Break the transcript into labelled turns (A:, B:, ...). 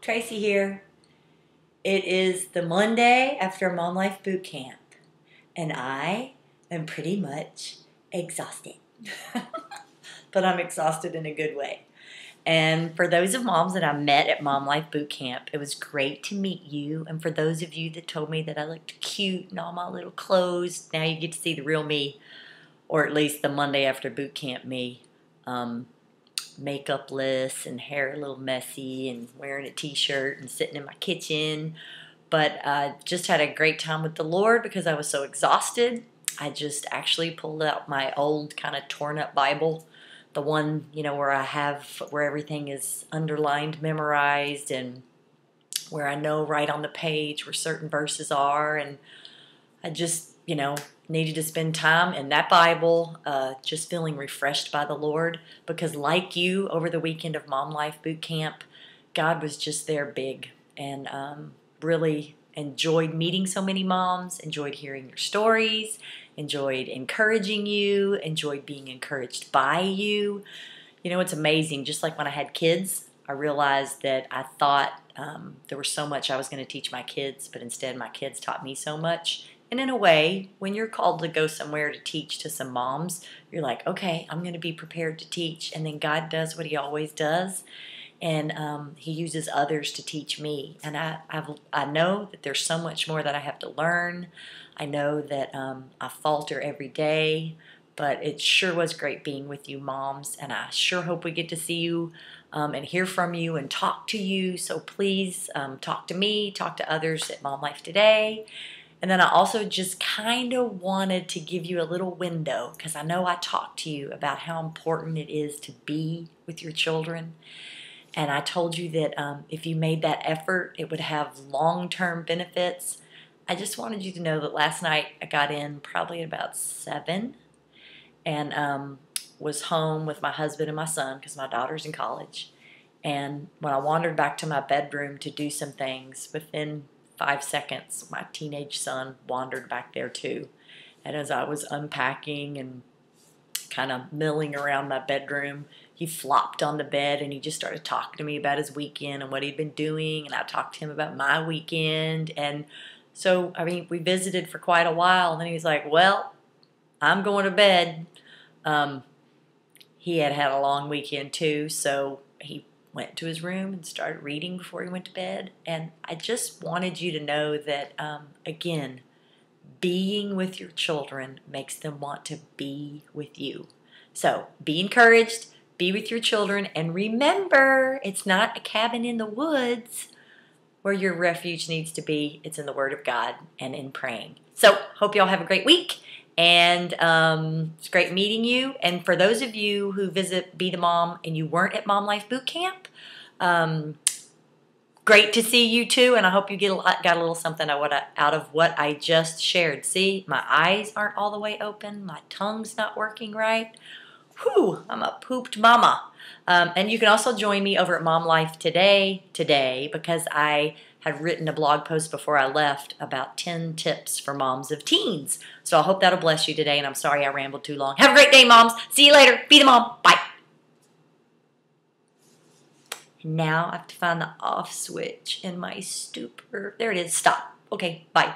A: Tracey here. It is the Monday after MomLife Boot Camp, and I am pretty much exhausted. But I'm exhausted in a good way. And for those of moms that I met at MomLife Boot Camp, it was great to meet you. And for those of you that told me that I looked cute in all my little clothes, now you get to see the real me, or at least the Monday after boot camp me. Makeupless and hair a little messy and wearing a t-shirt and sitting in my kitchen. But I just had a great time with the Lord because I was so exhausted. I just actually pulled out my old kind of torn up Bible, the one, where everything is underlined, memorized, and where I know right on the page where certain verses are. And I just, needed to spend time in that Bible, just feeling refreshed by the Lord, because like you, over the weekend of MomLife Boot Camp, God was just there big, and really enjoyed meeting so many moms, enjoyed hearing your stories, enjoyed encouraging you, enjoyed being encouraged by you. It's amazing. Just like when I had kids, I realized that I thought there was so much I was going to teach my kids, but instead my kids taught me so much. And in a way, when you're called to go somewhere to teach to some moms, you're like, okay, I'm going to be prepared to teach. And then God does what he always does. And he uses others to teach me. And I know that there's so much more that I have to learn. I know that I falter every day. But it sure was great being with you, moms. And I sure hope we get to see you and hear from you and talk to you. So please talk to me, talk to others at Mom Life Today. And then I also just kind of wanted to give you a little window, because I know I talked to you about how important it is to be with your children. And I told you that if you made that effort, it would have long-term benefits. I just wanted you to know that last night I got in probably at about 7 and was home with my husband and my son because my daughter's in college. And when I wandered back to my bedroom to do some things, within 5 seconds, my teenage son wandered back there too. And as I was unpacking and kind of milling around my bedroom, he flopped on the bed and he just started talking to me about his weekend and what he'd been doing. And I talked to him about my weekend. And so, we visited for quite a while. And then he was like, well, I'm going to bed. He had had a long weekend too, so he went to his room and started reading before he went to bed. And I just wanted you to know that, again, being with your children makes them want to be with you. So be encouraged, be with your children, and remember, it's not a cabin in the woods where your refuge needs to be. It's in the Word of God and in praying. So hope y'all have a great week. And it's great meeting you. And for those of you who visit Be the Mom and you weren't at MomLife Boot Camp, great to see you too. And I hope you got a little something out of what I just shared. See, my eyes aren't all the way open. My tongue's not working right. Whew, I'm a pooped mama. And you can also join me over at Mom Life today, because I had written a blog post before I left about 10 tips for moms of teens. So I hope that'll bless you today, and I'm sorry I rambled too long. Have a great day, moms. See you later. Be the mom. Bye. Now I have to find the off switch in my stupor. There it is. Stop. Okay, bye.